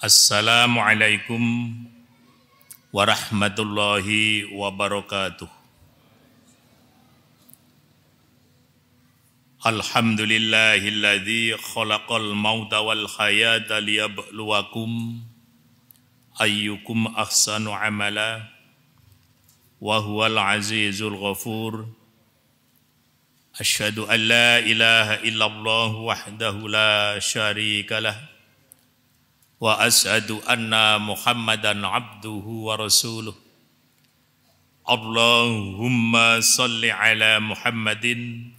Assalamualaikum warahmatullahi wabarakatuh. Alhamdulillahilladzi khalaqal mauta wal hayata liyabluwakum ayyukum ahsanu amala wa huwal azizul ghafur. Asyhadu an la ilaha illallah wahdahu la syarika lah wa asyhadu anna Muhammadan abduhu wa rasuluh. Allahumma salli ala Muhammadin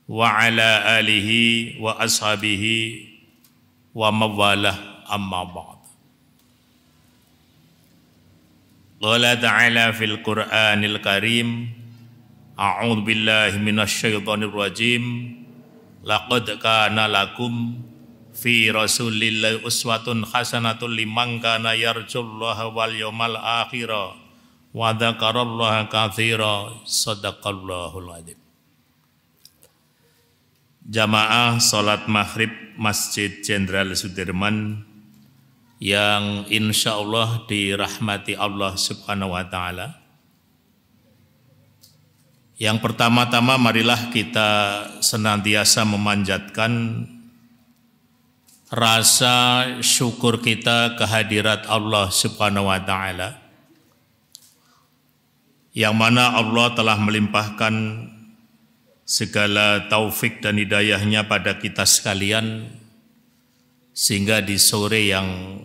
wa ala alihi wa ashabihi wa mawalah, amma ba'd. Qala ta'ala fil Qur'anil Karim, a'udzu billahi minasy syaithanir rajim. Laqad kana lakum fi rasulillahi uswatun hasanatun liman kana yarjullaha wal yawmal akhira wa dzakarallaha katsira. Shadaqallahul adzim. Jamaah salat maghrib Masjid Jenderal Sudirman yang insyaallah dirahmati Allah Subhanahu wa taala. Yang pertama-tama marilah kita senantiasa memanjatkan rasa syukur kita kehadirat Allah Subhanahu wa taala, yang mana Allah telah melimpahkan segala taufik dan hidayahnya pada kita sekalian, sehingga di sore yang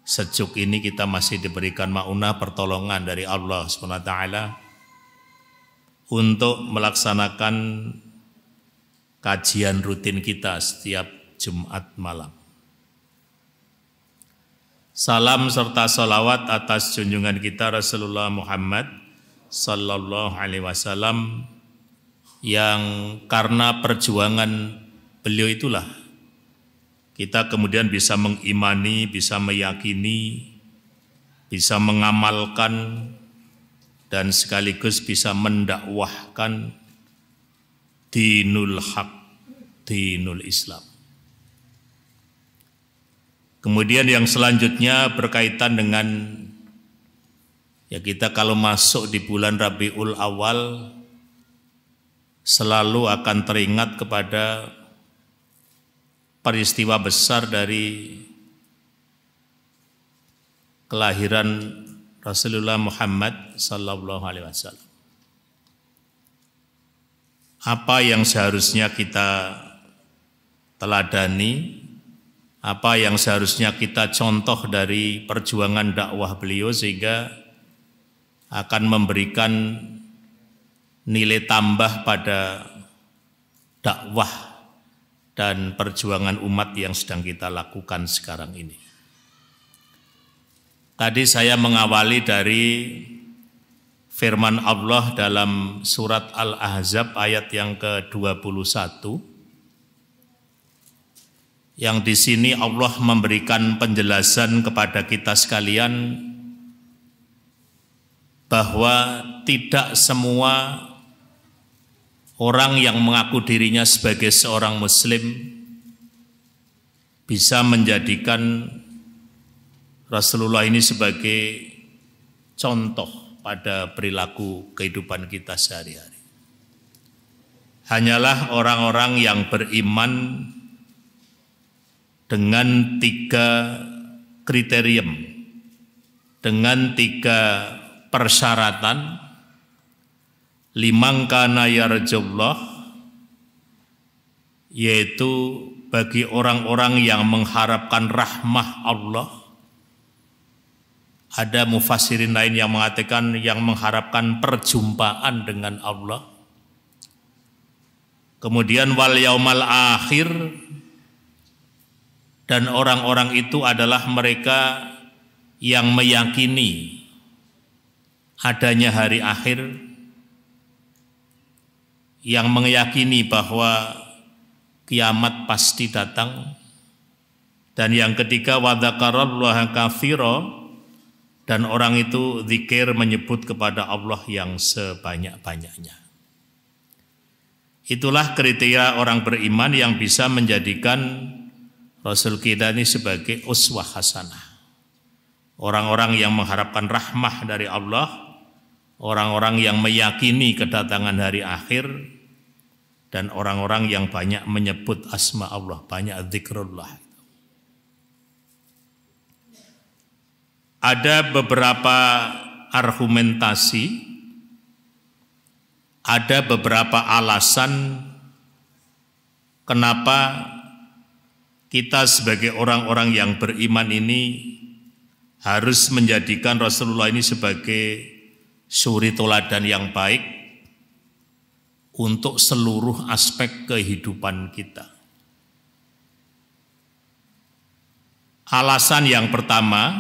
sejuk ini kita masih diberikan maunah pertolongan dari Allah Subhanahu wa taala untuk melaksanakan kajian rutin kita setiap Jumat malam. Salam serta salawat atas junjungan kita Rasulullah Muhammad sallallahu alaihi wasallam, yang karena perjuangan beliau itulah kita kemudian bisa mengimani, bisa meyakini, bisa mengamalkan, dan sekaligus bisa mendakwahkan dinul haq, dinul Islam. Kemudian yang selanjutnya berkaitan dengan, ya kita kalau masuk di bulan Rabiul Awal selalu akan teringat kepada peristiwa besar dari kelahiran Rasulullah Muhammad sallallahu alaihi wasallam. Apa yang seharusnya kita teladani, apa yang seharusnya kita contoh dari perjuangan dakwah beliau, sehingga akan memberikan nilai tambah pada dakwah dan perjuangan umat yang sedang kita lakukan sekarang ini. Tadi saya mengawali dari firman Allah dalam surat Al-Ahzab ayat yang ke-21, yang di sini Allah memberikan penjelasan kepada kita sekalian bahwa tidak semua orang yang mengaku dirinya sebagai seorang muslim bisa menjadikan Rasulullah ini sebagai contoh pada perilaku kehidupan kita sehari-hari. Hanyalah orang-orang yang beriman dengan 3 kriterium, dengan 3 persyaratan. Liman kana yarjullah, yaitu bagi orang-orang yang mengharapkan rahmah Allah. Ada mufassirin lain yang mengatakan yang mengharapkan perjumpaan dengan Allah. Kemudian wal yaumal akhir, dan orang-orang itu adalah mereka yang meyakini adanya hari akhir, yang meyakini bahwa kiamat pasti datang. Dan yang ketiga wa dzakarallaha katsira, dan orang itu zikir menyebut kepada Allah yang sebanyak-banyaknya. Itulah kriteria orang beriman yang bisa menjadikan Rasul kita ini sebagai uswah hasanah. Orang-orang yang mengharapkan rahmah dari Allah, orang-orang yang meyakini kedatangan hari akhir, dan orang-orang yang banyak menyebut asma Allah, banyak zikrullah. Ada beberapa argumentasi, ada beberapa alasan kenapa kita sebagai orang-orang yang beriman ini harus menjadikan Rasulullah ini sebagai suri toladan yang baik untuk seluruh aspek kehidupan kita. Alasan yang pertama,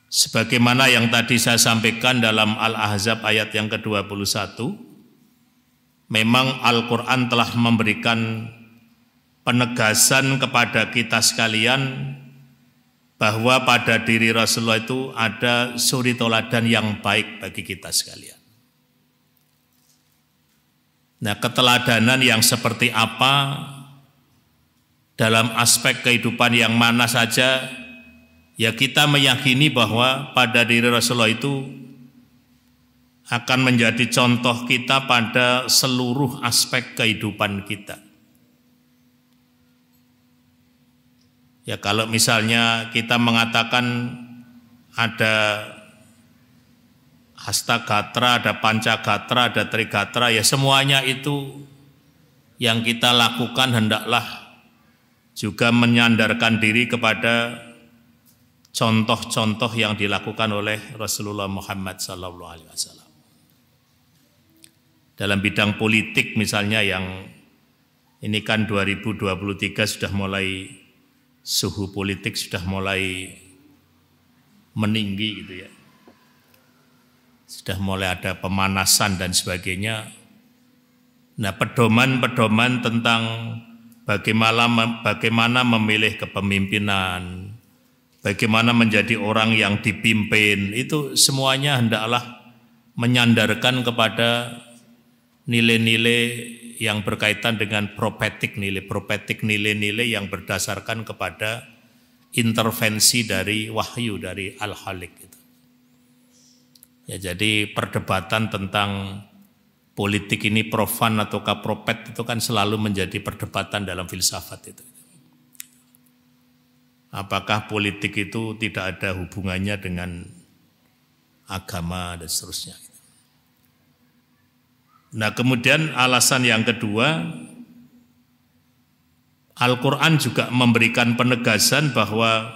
sebagaimana yang tadi saya sampaikan dalam Al-Ahzab ayat yang ke-21, memang Al-Quran telah memberikan penegasan kepada kita sekalian bahwa pada diri Rasulullah itu ada suri toladan yang baik bagi kita sekalian. Nah, keteladanan yang seperti apa dalam aspek kehidupan yang mana saja, ya kita meyakini bahwa pada diri Rasulullah itu akan menjadi contoh kita pada seluruh aspek kehidupan kita. Ya kalau misalnya kita mengatakan ada hastagatra, ada pancagatra, ada trigatra, ya semuanya itu yang kita lakukan hendaklah juga menyandarkan diri kepada contoh-contoh yang dilakukan oleh Rasulullah Muhammad SAW. Dalam bidang politik misalnya, yang ini kan 2023 sudah mulai, suhu politik sudah mulai meninggi gitu ya. Sudah mulai ada pemanasan dan sebagainya. Nah, pedoman-pedoman tentang bagaimana memilih kepemimpinan, bagaimana menjadi orang yang dipimpin, itu semuanya hendaklah menyandarkan kepada nilai-nilai yang berkaitan dengan prophetic, nilai-nilai yang berdasarkan kepada intervensi dari wahyu dari Al-Khaliq itu. Ya, jadi perdebatan tentang politik ini profan ataukah propet itu kan selalu menjadi perdebatan dalam filsafat itu. Apakah politik itu tidak ada hubungannya dengan agama dan seterusnya. Nah, kemudian alasan yang kedua, Al-Quran juga memberikan penegasan bahwa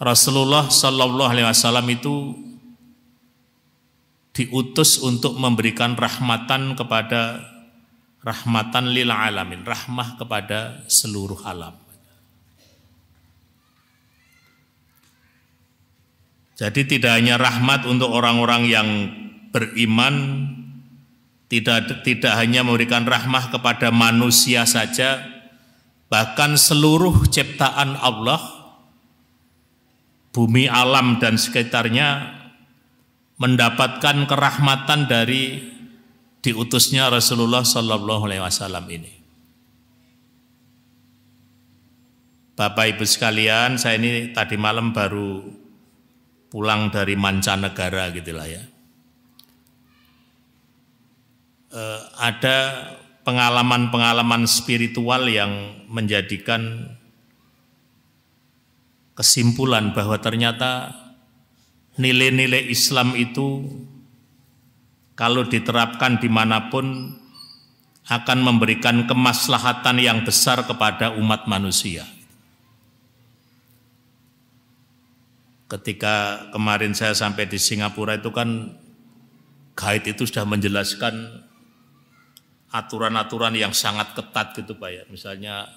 Rasulullah Sallallahu Alaihi Wasallam itu diutus untuk memberikan rahmatan lil alamin, rahmah kepada seluruh alam. Jadi tidak hanya rahmat untuk orang-orang yang beriman, tidak hanya memberikan rahmah kepada manusia saja, bahkan seluruh ciptaan Allah, bumi, alam dan sekitarnya mendapatkan kerahmatan dari diutusnya Rasulullah Sallallahu Alaihi Wasallam ini. Bapak Ibu sekalian, saya ini tadi malam baru pulang dari mancanegara gitulah ya. Ada pengalaman-pengalaman spiritual yang menjadikan kesimpulan bahwa ternyata nilai-nilai Islam itu kalau diterapkan dimanapun akan memberikan kemaslahatan yang besar kepada umat manusia. Ketika kemarin saya sampai di Singapura itu kan guide itu sudah menjelaskan aturan-aturan yang sangat ketat gitu Pak ya. Misalnya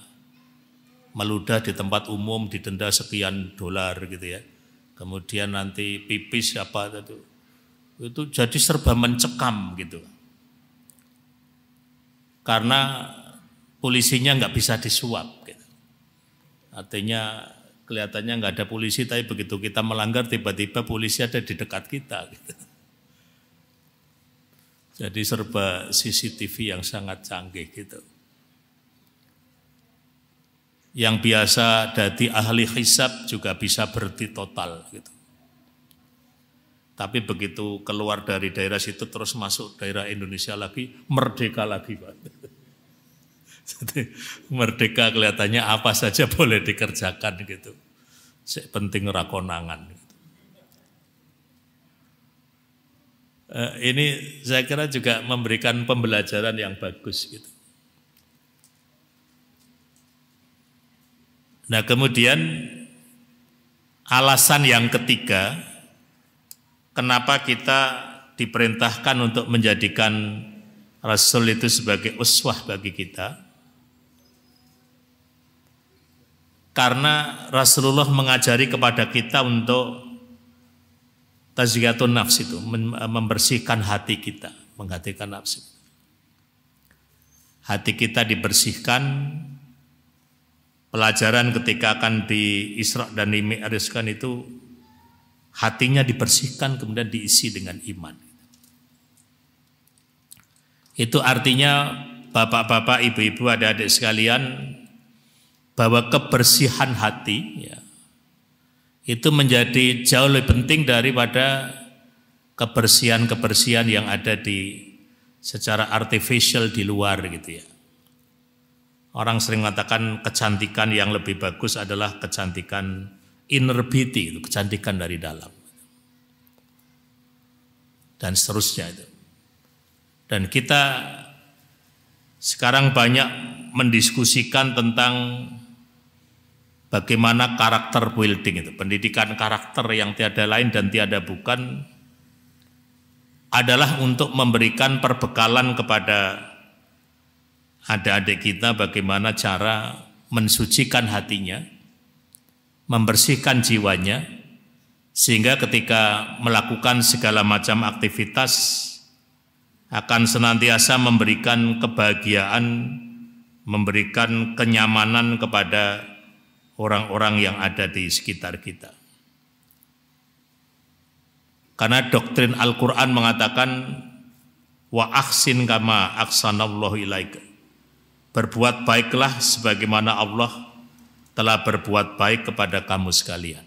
meludah di tempat umum didenda sekian dolar gitu ya. Kemudian nanti pipis apa itu jadi serba mencekam gitu. Karena polisinya nggak bisa disuap gitu. Artinya kelihatannya nggak ada polisi, tapi begitu kita melanggar tiba-tiba polisi ada di dekat kita gitu. Jadi serba CCTV yang sangat canggih gitu. yang biasa dadi ahli hisab juga bisa berhenti total gitu. Tapi begitu keluar dari daerah situ terus masuk daerah Indonesia lagi, merdeka lagi Pak. Jadi merdeka kelihatannya apa saja boleh dikerjakan gitu. Penting ora konangan. Gitu. Ini saya kira juga memberikan pembelajaran yang bagus gitu. Nah kemudian alasan yang ketiga, kenapa kita diperintahkan untuk menjadikan Rasul itu sebagai uswah bagi kita? Karena Rasulullah mengajari kepada kita untuk tazkiyatun nafs itu, membersihkan hati kita, menghatikan nafsu. Hati kita dibersihkan. Pelajaran ketika akan di Isra dan di Mi'rajkan itu hatinya dibersihkan kemudian diisi dengan iman. Itu artinya bapak-bapak, ibu-ibu, adik-adik sekalian, bahwa kebersihan hati ya, itu menjadi jauh lebih penting daripada kebersihan-kebersihan yang ada di secara artificial di luar gitu ya. Orang sering mengatakan kecantikan yang lebih bagus adalah kecantikan inner beauty, itu kecantikan dari dalam. Dan seterusnya itu. Dan kita sekarang banyak mendiskusikan tentang bagaimana karakter building itu. Pendidikan karakter yang tiada lain dan tiada bukan adalah untuk memberikan perbekalan kepada adik-adik kita bagaimana cara mensucikan hatinya, membersihkan jiwanya, sehingga ketika melakukan segala macam aktivitas akan senantiasa memberikan kebahagiaan, memberikan kenyamanan kepada orang-orang yang ada di sekitar kita. Karena doktrin Al-Quran mengatakan wa ahsin kama ahsanallahu ilaika. Berbuat baiklah sebagaimana Allah telah berbuat baik kepada kamu sekalian.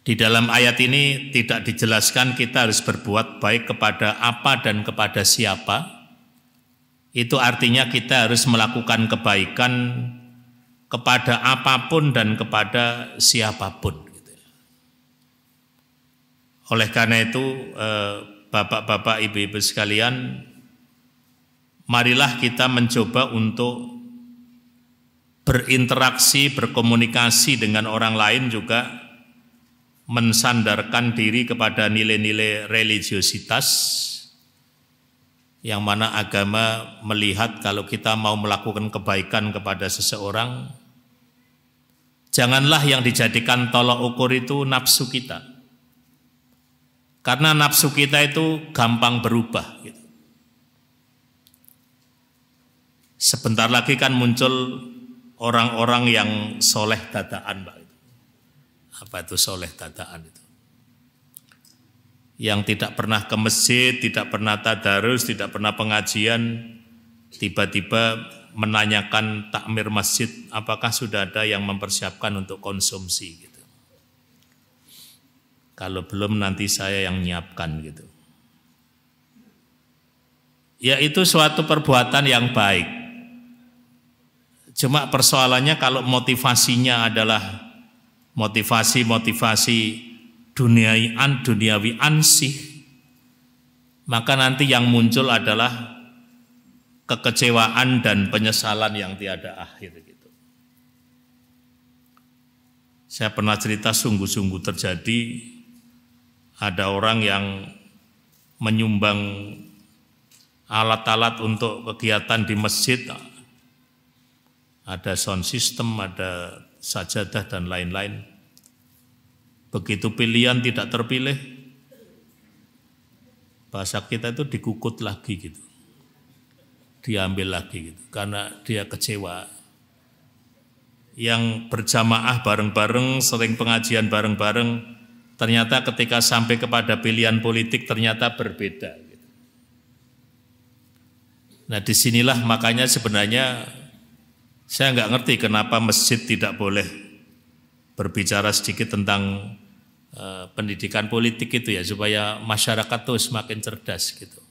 Di dalam ayat ini tidak dijelaskan kita harus berbuat baik kepada apa dan kepada siapa. Itu artinya kita harus melakukan kebaikan kepada apapun dan kepada siapapun. Oleh karena itu, bapak-bapak, ibu-ibu sekalian, marilah kita mencoba untuk berinteraksi, berkomunikasi dengan orang lain juga mensandarkan diri kepada nilai-nilai religiositas yang mana agama melihat kalau kita mau melakukan kebaikan kepada seseorang, janganlah yang dijadikan tolok ukur itu nafsu kita. Karena nafsu kita itu gampang berubah gitu. Sebentar lagi kan muncul orang-orang yang soleh dadaan, Pak. Apa itu soleh dadaan itu? Yang tidak pernah ke masjid, tidak pernah tadarus, tidak pernah pengajian, tiba-tiba menanyakan takmir masjid, apakah sudah ada yang mempersiapkan untuk konsumsi gitu. Kalau belum nanti saya yang nyiapkan gitu. Ya itu suatu perbuatan yang baik. Cuma persoalannya kalau motivasinya adalah motivasi duniawi ansih, maka nanti yang muncul adalah kekecewaan dan penyesalan yang tiada akhir gitu. Saya pernah cerita sungguh-sungguh terjadi, ada orang yang menyumbang alat-alat untuk kegiatan di masjid, ada sound system, ada sajadah dan lain-lain. Begitu pilihan tidak terpilih, bahasa kita itu dikukut lagi gitu, diambil lagi gitu, karena dia kecewa. Yang berjamaah bareng-bareng, sering pengajian bareng-bareng, ternyata ketika sampai kepada pilihan politik ternyata berbeda. Gitu. Nah disinilah makanya sebenarnya Saya nggak ngerti kenapa masjid tidak boleh berbicara sedikit tentang pendidikan politik itu ya, supaya masyarakat tuh semakin cerdas gitu.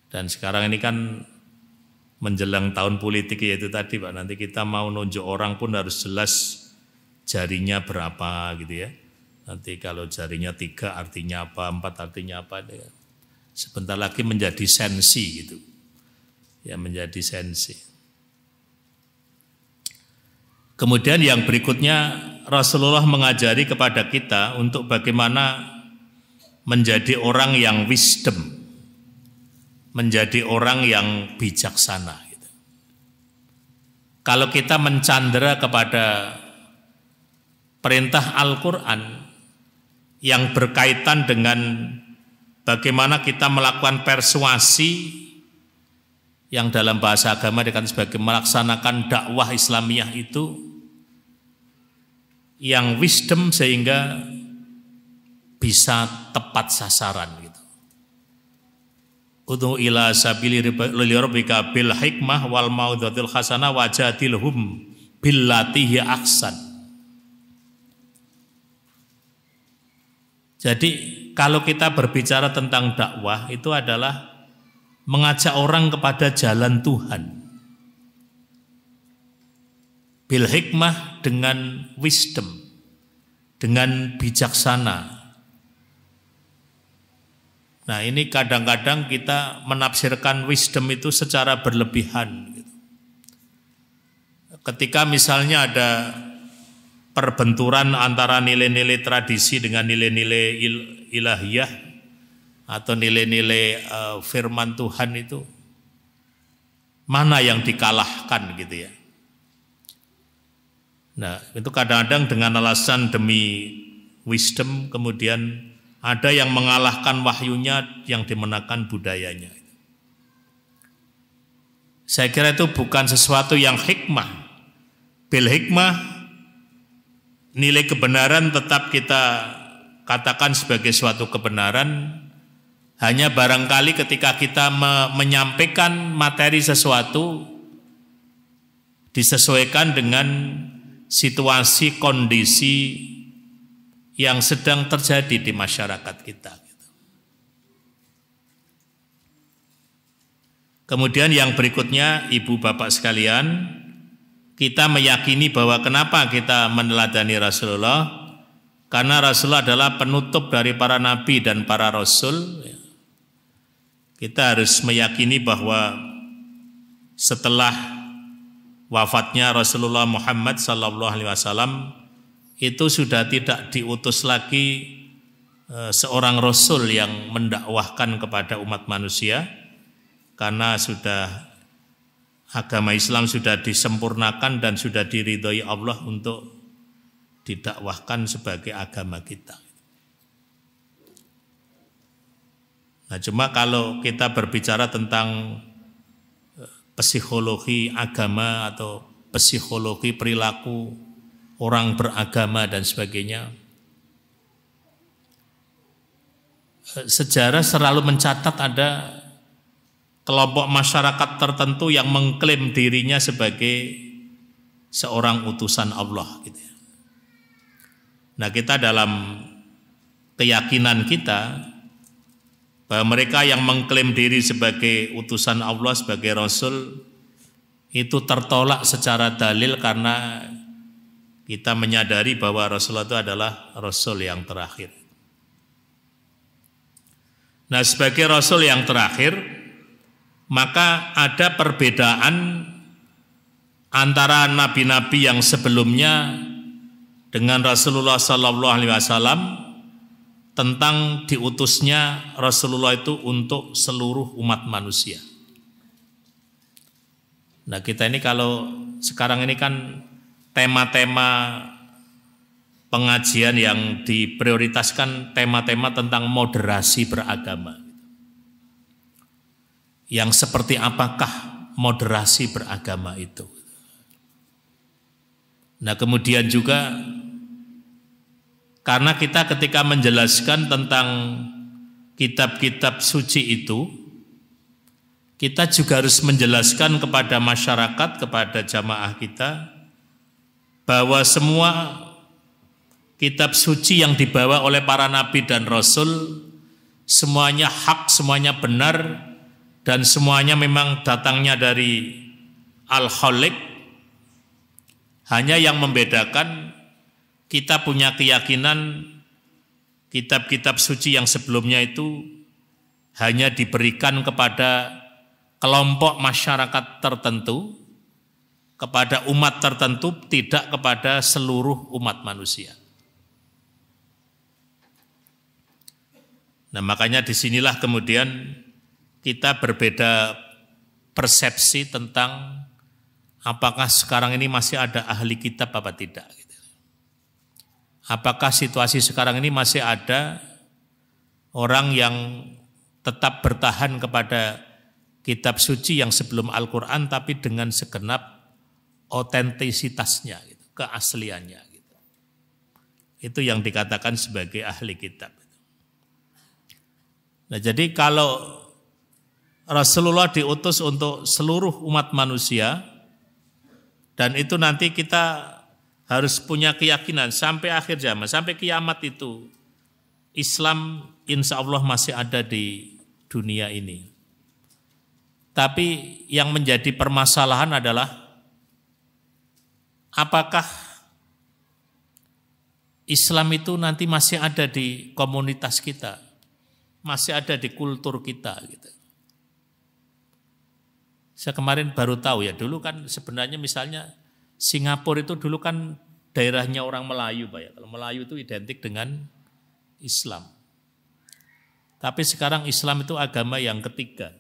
Dan sekarang ini kan menjelang tahun politik ya itu tadi Pak, nanti kita mau nunjuk orang pun harus jelas jarinya berapa gitu ya. Nanti kalau jarinya 3 artinya apa, 4 artinya apa. Ya. Sebentar lagi menjadi sensi gitu. Ya menjadi sensi. Kemudian yang berikutnya Rasulullah mengajari kepada kita untuk bagaimana menjadi orang yang wisdom, menjadi orang yang bijaksana. Gitu. Kalau kita mencandera kepada perintah Al-Quran yang berkaitan dengan bagaimana kita melakukan persuasi yang dalam bahasa agama dikatakan sebagai melaksanakan dakwah Islamiyah itu yang wisdom sehingga bisa tepat sasaran gitu. Ud'u ila sabili rabbika bil hikmah wal mau'izatil hasanah wajadilhum billati hiya ahsan. Jadi kalau kita berbicara tentang dakwah itu adalah mengajak orang kepada jalan Tuhan. Bil hikmah dengan wisdom, dengan bijaksana. Nah ini kadang-kadang kita menafsirkan wisdom itu secara berlebihan. Ketika misalnya ada perbenturan antara nilai-nilai tradisi dengan nilai-nilai ilahiyah atau nilai-nilai firman Tuhan itu, mana yang dikalahkan gitu ya. Nah itu kadang-kadang dengan alasan demi wisdom kemudian ada yang mengalahkan wahyunya yang dimenangkan budayanya. Saya kira itu bukan sesuatu yang hikmah. Bil hikmah nilai kebenaran tetap kita katakan sebagai suatu kebenaran, hanya barangkali ketika kita menyampaikan materi sesuatu disesuaikan dengan situasi kondisi yang sedang terjadi di masyarakat kita. Kemudian yang berikutnya ibu bapak sekalian, kita meyakini bahwa kenapa kita meneladani Rasulullah, karena Rasulullah adalah penutup dari para nabi dan para rasul. Kita harus meyakini bahwa setelah wafatnya Rasulullah Muhammad SAW itu sudah tidak diutus lagi seorang rasul yang mendakwahkan kepada umat manusia, karena sudah agama Islam sudah disempurnakan dan sudah diridhoi Allah untuk didakwahkan sebagai agama kita. Nah, cuma kalau kita berbicara tentang psikologi agama atau psikologi perilaku orang beragama dan sebagainya, sejarah selalu mencatat ada kelompok masyarakat tertentu yang mengklaim dirinya sebagai seorang utusan Allah gitu ya. Nah, kita dalam keyakinan kita bahwa mereka yang mengklaim diri sebagai utusan Allah, sebagai Rasul, itu tertolak secara dalil karena kita menyadari bahwa Rasulullah itu adalah Rasul yang terakhir. Nah, sebagai Rasul yang terakhir, maka ada perbedaan antara nabi-nabi yang sebelumnya dengan Rasulullah SAW tentang diutusnya Rasulullah itu untuk seluruh umat manusia. Nah, kita ini kalau sekarang ini kan tema-tema pengajian yang diprioritaskan tema-tema tentang moderasi beragama. Yang seperti apakah moderasi beragama itu? Nah, kemudian juga karena kita ketika menjelaskan tentang kitab-kitab suci itu, kita juga harus menjelaskan kepada masyarakat, kepada jamaah kita, bahwa semua kitab suci yang dibawa oleh para nabi dan rasul semuanya hak, semuanya benar, dan semuanya memang datangnya dari Al-Khaliq. Hanya yang membedakan, kita punya keyakinan kitab-kitab suci yang sebelumnya itu hanya diberikan kepada kelompok masyarakat tertentu, kepada umat tertentu, tidak kepada seluruh umat manusia. Nah, makanya disinilah kemudian kita berbeda persepsi tentang apakah sekarang ini masih ada ahli kitab apa tidak. Apakah situasi sekarang ini masih ada orang yang tetap bertahan kepada kitab suci yang sebelum Al-Quran tapi dengan segenap otentisitasnya, gitu, keasliannya. Gitu. Itu yang dikatakan sebagai ahli kitab. Nah, jadi kalau Rasulullah diutus untuk seluruh umat manusia, dan itu nanti kita harus punya keyakinan sampai akhir zaman, sampai kiamat itu Islam insya Allah masih ada di dunia ini. Tapi yang menjadi permasalahan adalah apakah Islam itu nanti masih ada di komunitas kita, masih ada di kultur kita gitu. Saya kemarin baru tahu ya, dulu kan sebenarnya misalnya Singapura itu dulu kan daerahnya orang Melayu, Pak ya. Kalau Melayu itu identik dengan Islam. Tapi sekarang Islam itu agama yang ketiga.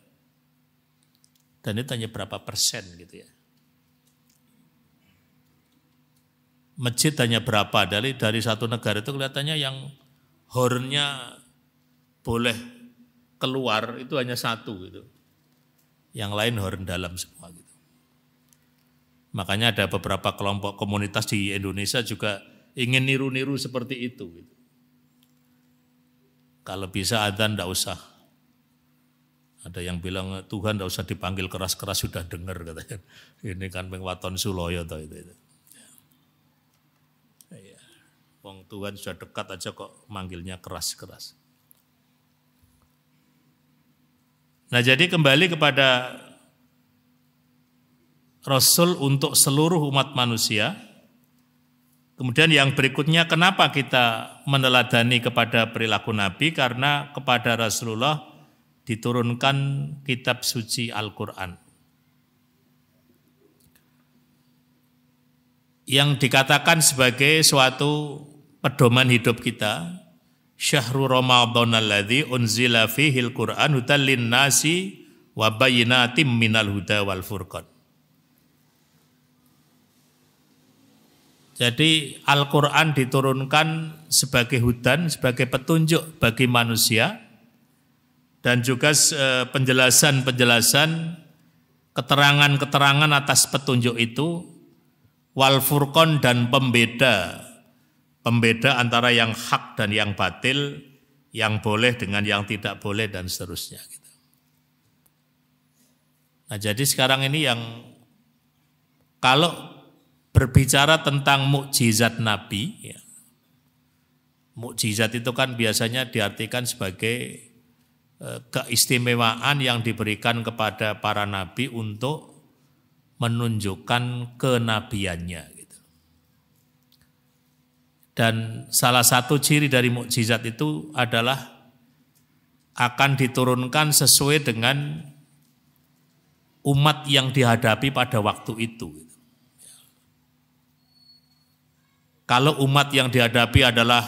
Dan itu hanya berapa persen gitu ya. Masjid hanya berapa, dari satu negara itu kelihatannya yang hornya boleh keluar itu hanya satu gitu. Yang lain horn dalam semua gitu. Makanya ada beberapa kelompok komunitas di Indonesia juga ingin niru-niru seperti itu gitu. Kalau bisa adzan enggak usah. Ada yang bilang Tuhan enggak usah dipanggil keras-keras sudah dengar katanya. Ini kan pengwaton Suloyo toh itu. Ya. Wong Tuhan sudah dekat aja kok manggilnya keras-keras. Nah, jadi kembali kepada Rasul untuk seluruh umat manusia. Kemudian yang berikutnya, kenapa kita meneladani kepada perilaku Nabi? Karena kepada Rasulullah diturunkan kitab suci Al-Quran. Yang dikatakan sebagai suatu pedoman hidup kita, Syahrul Ramadan alladzi unzila fihil Qur'an hudan linnasi wa bayyinatim minal huda wal furqan. Jadi Al-Quran diturunkan sebagai hudan, sebagai petunjuk bagi manusia, dan juga penjelasan-penjelasan, keterangan-keterangan atas petunjuk itu, wal furqan, dan pembeda antara yang hak dan yang batil, yang boleh dengan yang tidak boleh, dan seterusnya. Nah, jadi sekarang ini yang kalau berbicara tentang mukjizat Nabi, ya, mukjizat itu kan biasanya diartikan sebagai keistimewaan yang diberikan kepada para nabi untuk menunjukkan kenabiannya. Gitu. Dan salah satu ciri dari mukjizat itu adalah akan diturunkan sesuai dengan umat yang dihadapi pada waktu itu. Kalau umat yang dihadapi adalah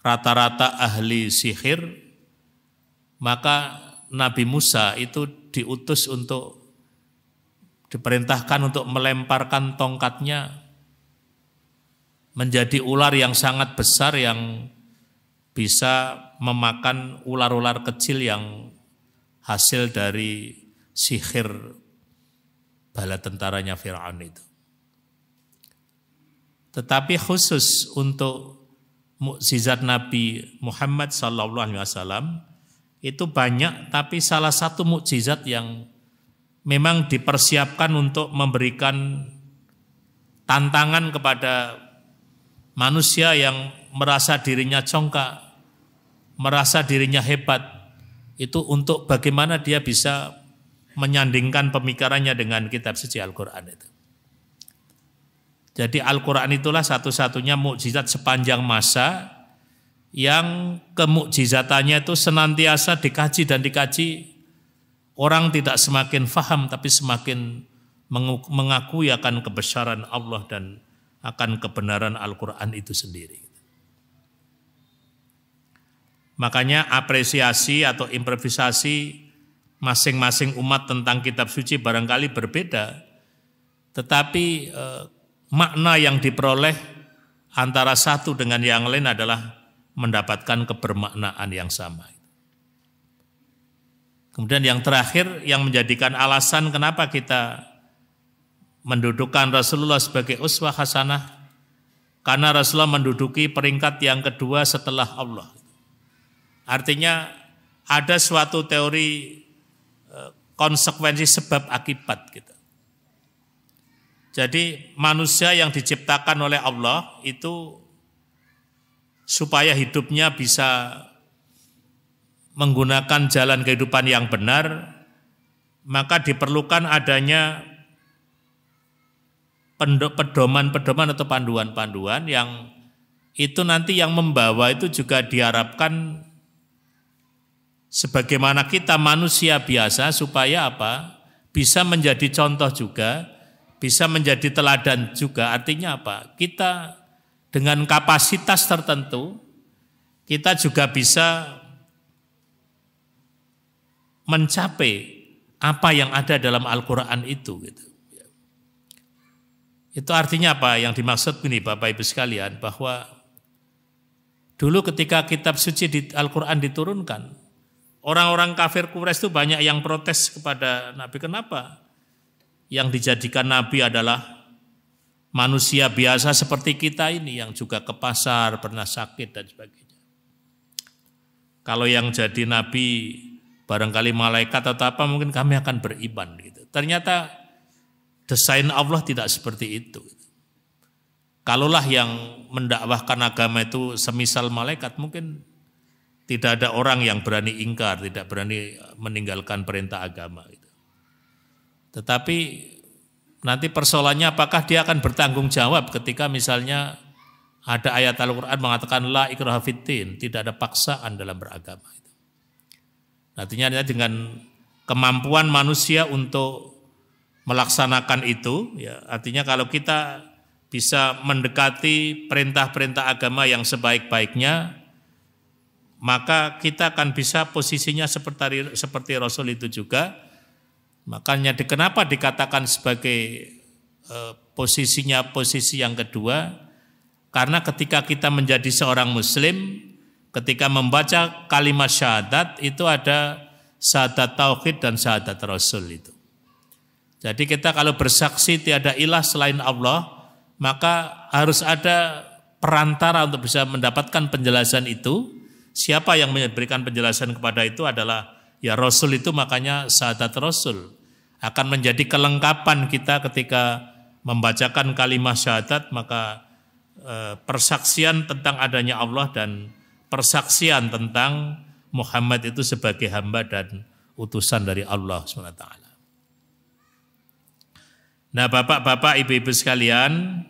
rata-rata ahli sihir, maka Nabi Musa itu diutus untuk, diperintahkan untuk melemparkan tongkatnya menjadi ular yang sangat besar yang bisa memakan ular-ular kecil yang hasil dari sihir bala tentaranya Fir'aun itu. Tetapi khusus untuk mukjizat Nabi Muhammad SAW itu banyak, tapi salah satu mukjizat yang memang dipersiapkan untuk memberikan tantangan kepada manusia yang merasa dirinya congkak, merasa dirinya hebat, itu untuk bagaimana dia bisa menyandingkan pemikirannya dengan kitab suci Al-Quran itu. Jadi Al-Quran itulah satu-satunya mukjizat sepanjang masa yang kemukjizatannya itu senantiasa dikaji dan dikaji. Orang tidak semakin faham tapi semakin mengakui akan kebesaran Allah dan akan kebenaran Al-Quran itu sendiri. Makanya apresiasi atau improvisasi masing-masing umat tentang kitab suci barangkali berbeda, tetapi makna yang diperoleh antara satu dengan yang lain adalah mendapatkan kebermaknaan yang sama. Kemudian yang terakhir yang menjadikan alasan kenapa kita mendudukan Rasulullah sebagai uswah hasanah, karena Rasulullah menduduki peringkat yang kedua setelah Allah. Artinya ada suatu teori konsekuensi sebab akibat gitu. Jadi manusia yang diciptakan oleh Allah itu supaya hidupnya bisa menggunakan jalan kehidupan yang benar, maka diperlukan adanya pedoman-pedoman atau panduan-panduan yang itu nanti yang membawa itu juga diharapkan sebagaimana kita manusia biasa supaya apa? Bisa menjadi contoh juga, bisa menjadi teladan juga. Artinya apa? Kita dengan kapasitas tertentu, kita juga bisa mencapai apa yang ada dalam Al-Quran itu. Gitu. Itu artinya apa? Yang dimaksud ini Bapak Ibu sekalian, bahwa dulu ketika kitab suci di Al-Quran diturunkan, orang-orang kafir Quraisy itu banyak yang protes kepada Nabi. Kenapa? Yang dijadikan Nabi adalah manusia biasa seperti kita ini yang juga ke pasar, pernah sakit dan sebagainya. Kalau yang jadi Nabi barangkali malaikat atau apa mungkin kami akan beriman gitu. Ternyata desain Allah tidak seperti itu. Kalaulah yang mendakwahkan agama itu semisal malaikat mungkin tidak ada orang yang berani ingkar, tidak berani meninggalkan perintah agama itu. Tetapi nanti persoalannya apakah dia akan bertanggung jawab ketika misalnya ada ayat Al-Quran mengatakan la ikraha fiddin, tidak ada paksaan dalam beragama itu. Artinya dengan kemampuan manusia untuk melaksanakan itu, ya, artinya kalau kita bisa mendekati perintah-perintah agama yang sebaik-baiknya, maka kita akan bisa posisinya seperti Rasul itu juga. Makanya kenapa dikatakan sebagai posisinya posisi yang kedua? Karena ketika kita menjadi seorang muslim, ketika membaca kalimat syahadat itu ada syahadat tauhid dan syahadat Rasul itu. Jadi kita kalau bersaksi tiada ilah selain Allah, maka harus ada perantara untuk bisa mendapatkan penjelasan itu. Siapa yang memberikan penjelasan kepada itu adalah ya Rasul itu, makanya syahadat Rasul akan menjadi kelengkapan kita ketika membacakan kalimat syahadat, maka persaksian tentang adanya Allah dan persaksian tentang Muhammad itu sebagai hamba dan utusan dari Allah SWT. Nah Bapak-bapak, Ibu-ibu sekalian,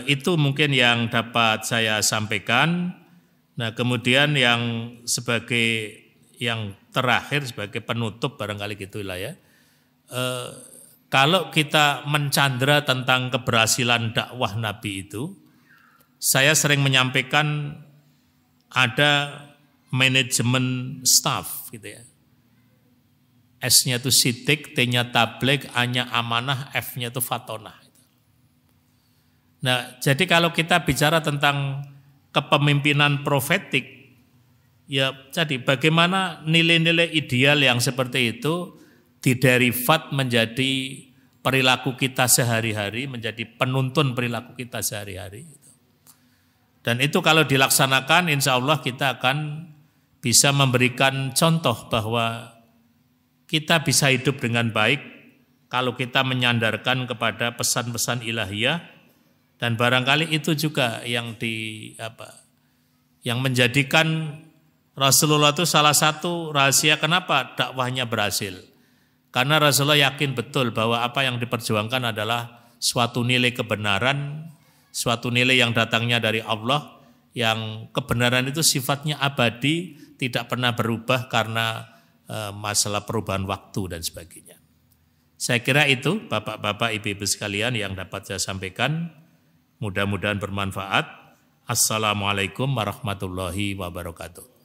itu mungkin yang dapat saya sampaikan. Nah kemudian yang sebagai yang terakhir sebagai penutup barangkali gitulah ya. Kalau kita mencandra tentang keberhasilan dakwah Nabi itu, saya sering menyampaikan ada manajemen staff gitu ya. S-nya itu sidik, T-nya tabligh, A-nya amanah, F-nya itu fatonah. Nah, jadi kalau kita bicara tentang kepemimpinan profetik, ya jadi bagaimana nilai-nilai ideal yang seperti itu diderivat menjadi perilaku kita sehari-hari, menjadi penuntun perilaku kita sehari-hari. Dan itu kalau dilaksanakan insya Allah kita akan bisa memberikan contoh bahwa kita bisa hidup dengan baik kalau kita menyandarkan kepada pesan-pesan ilahiyah, dan barangkali itu juga yang yang menjadikan Rasulullah itu salah satu rahasia kenapa dakwahnya berhasil. Karena Rasulullah yakin betul bahwa apa yang diperjuangkan adalah suatu nilai kebenaran, suatu nilai yang datangnya dari Allah, yang kebenaran itu sifatnya abadi, tidak pernah berubah karena masalah perubahan waktu dan sebagainya. Saya kira itu Bapak-bapak, Ibu-ibu sekalian yang dapat saya sampaikan. Mudah-mudahan bermanfaat. Assalamualaikum warahmatullahi wabarakatuh.